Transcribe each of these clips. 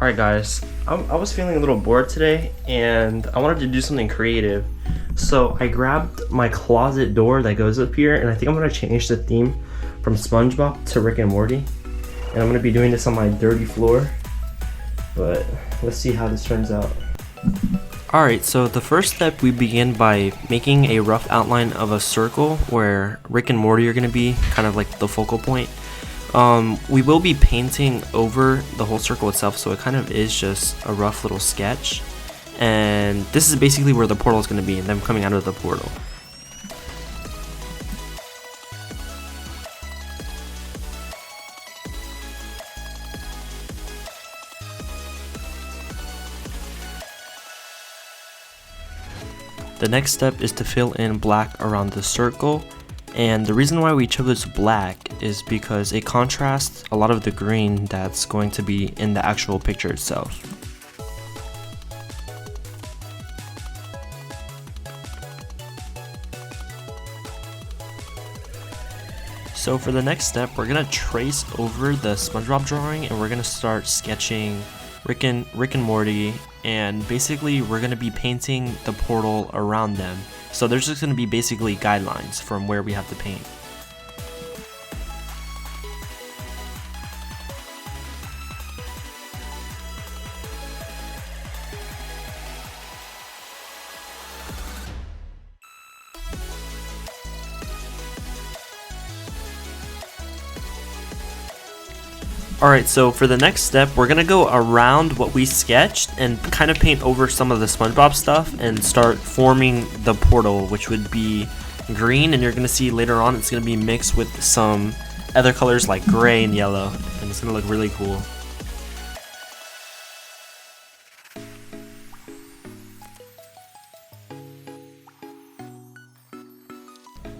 Alright guys, I was feeling a little bored today and I wanted to do something creative. So I grabbed my closet door that goes up here and I think I'm going to change the theme from SpongeBob to Rick and Morty. And I'm going to be doing this on my dirty floor. But let's see how this turns out. Alright, so the first step, we begin by making a rough outline of a circle where Rick and Morty are going to be kind of like the focal point. We will be painting over the whole circle itself, so it kind of is just a rough little sketch. And this is basically where the portal is going to be, and them coming out of the portal. The next step is to fill in black around the circle. And the reason why we chose black is because it contrasts a lot of the green that's going to be in the actual picture itself. So for the next step, we're going to trace over the SpongeBob drawing and we're going to start sketching Rick and Morty, and basically we're going to be painting the portal around them. So there's just going to be basically guidelines from where we have to paint. Alright, so for the next step, we're going to go around what we sketched and kind of paint over some of the SpongeBob stuff and start forming the portal, which would be green, and you're going to see later on it's going to be mixed with some other colors like gray and yellow, and it's going to look really cool.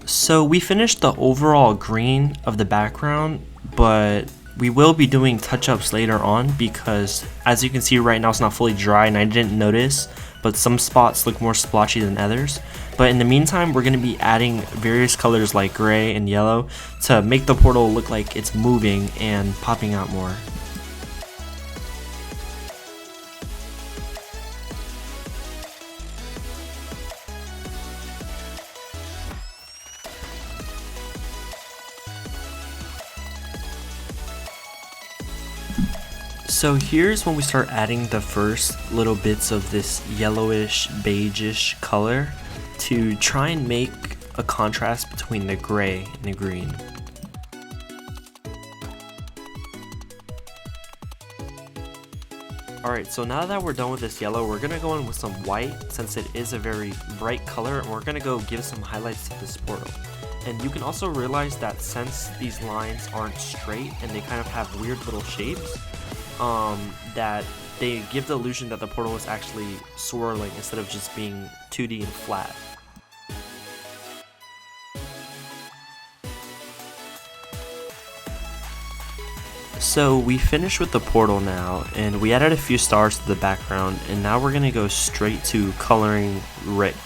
So we finished the overall green of the background, but we will be doing touch-ups later on because as you can see right now it's not fully dry and I didn't notice, but some spots look more splotchy than others. But in the meantime, we're going to be adding various colors like gray and yellow to make the portal look like it's moving and popping out more. So here's when we start adding the first little bits of this yellowish, beigeish color to try and make a contrast between the gray and the green. Alright, so now that we're done with this yellow, we're going to go in with some white since it is a very bright color, and we're going to go give some highlights to this portal. And you can also realize that since these lines aren't straight and they kind of have weird little shapes, that they give the illusion that the portal is actually swirling instead of just being 2D and flat. So we finished with the portal now, and we added a few stars to the background, and now we're gonna go straight to coloring Rick.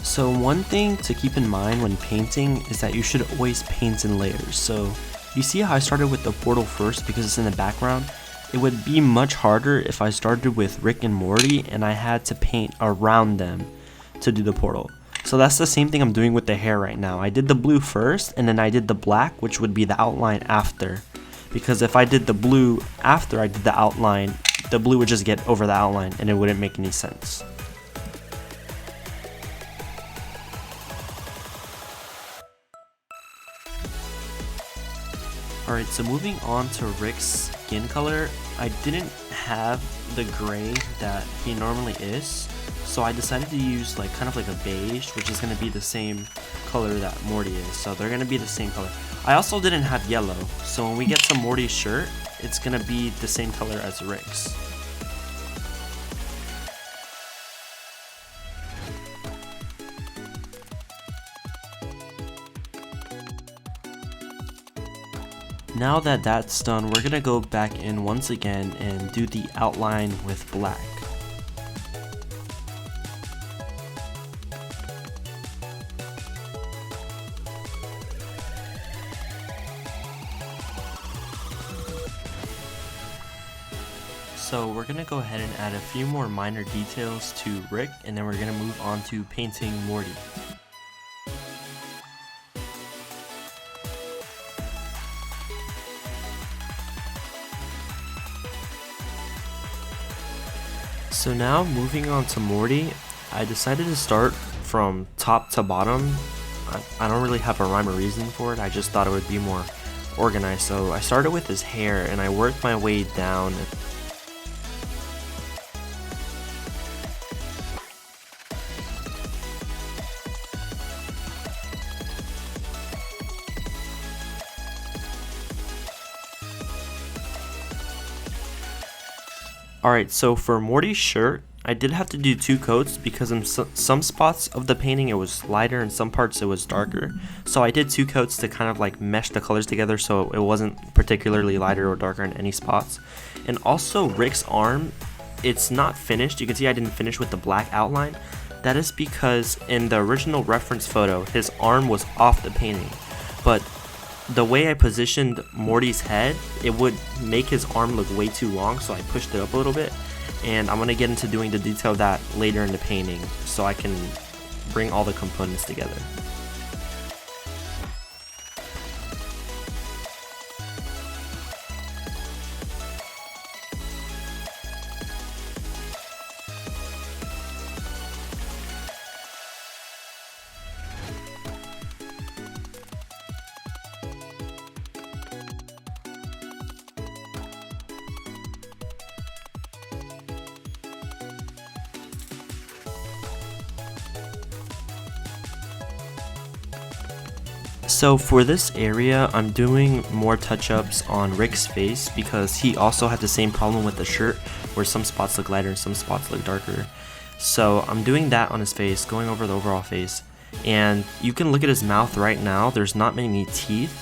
So one thing to keep in mind when painting is that you should always paint in layers. So you see how I started with the portal first because it's in the background? It would be much harder if I started with Rick and Morty and I had to paint around them to do the portal. So that's the same thing I'm doing with the hair right now. I did the blue first and then I did the black, which would be the outline after. Because if I did the blue after I did the outline, the blue would just get over the outline and it wouldn't make any sense. Alright, so moving on to Rick's skin color, I didn't have the gray that he normally is, so I decided to use like kind of like a beige, which is going to be the same color that Morty is, so they're going to be the same color. I also didn't have yellow, so when we get to Morty's shirt, it's going to be the same color as Rick's. now that that's done, we're gonna go back in once again and do the outline with black. So we're gonna go ahead and add a few more minor details to Rick, and then we're gonna move on to painting Morty. So now moving on to Morty, I decided to start from top to bottom. I don't really have a rhyme or reason for it, I just thought it would be more organized. So I started with his hair and I worked my way down. Alright, so for Morty's shirt, I did have to do 2 coats because in some spots of the painting it was lighter and some parts it was darker. So I did 2 coats to kind of like mesh the colors together so it wasn't particularly lighter or darker in any spots. And also Rick's arm, it's not finished. You can see I didn't finish with the black outline. That is because in the original reference photo, his arm was off the painting. But the way I positioned Morty's head, it would make his arm look way too long, so I pushed it up a little bit, and I'm going to get into doing the detail of that later in the painting so I can bring all the components together. So for this area, I'm doing more touch-ups on Rick's face because he also had the same problem with the shirt where some spots look lighter and some spots look darker. So I'm doing that on his face, going over the overall face. And you can look at his mouth right now, there's not many teeth.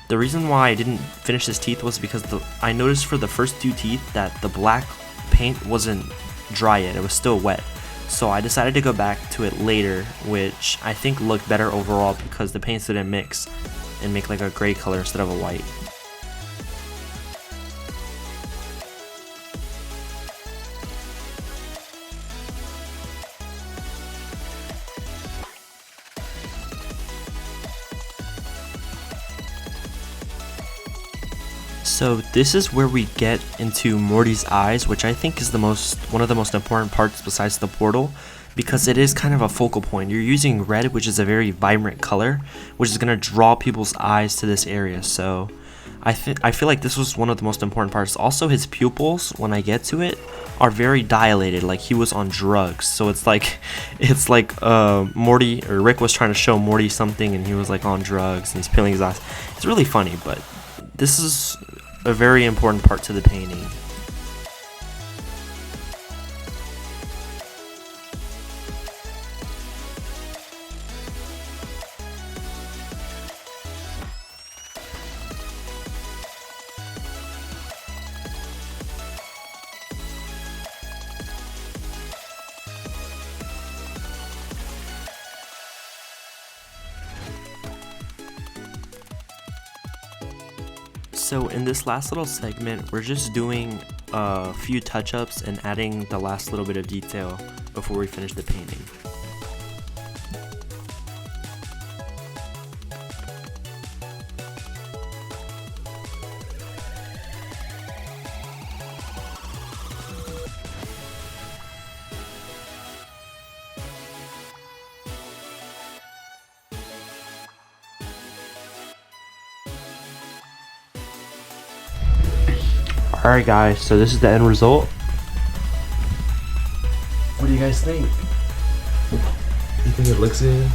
The reason why I didn't finish his teeth was because I noticed for the first 2 teeth that the black paint wasn't dry yet, it was still wet. So I decided to go back to it later, which I think looked better overall because the paints didn't mix and make like a gray color instead of a white. So this is where we get into Morty's eyes, which I think is one of the most important parts besides the portal, because it is kind of a focal point. You're using red, which is a very vibrant color, which is going to draw people's eyes to this area. So I feel like this was one of the most important parts. Also, his pupils, when I get to it, are very dilated, like he was on drugs. So it's like Morty or Rick was trying to show Morty something and he was like on drugs and he's peeling his eyes. It's really funny, but this is a very important part to the painting. So in this last little segment, we're just doing a few touch-ups and adding the last little bit of detail before we finish the painting. Alright guys, so this is the end result. What do you guys think? You think it looks good?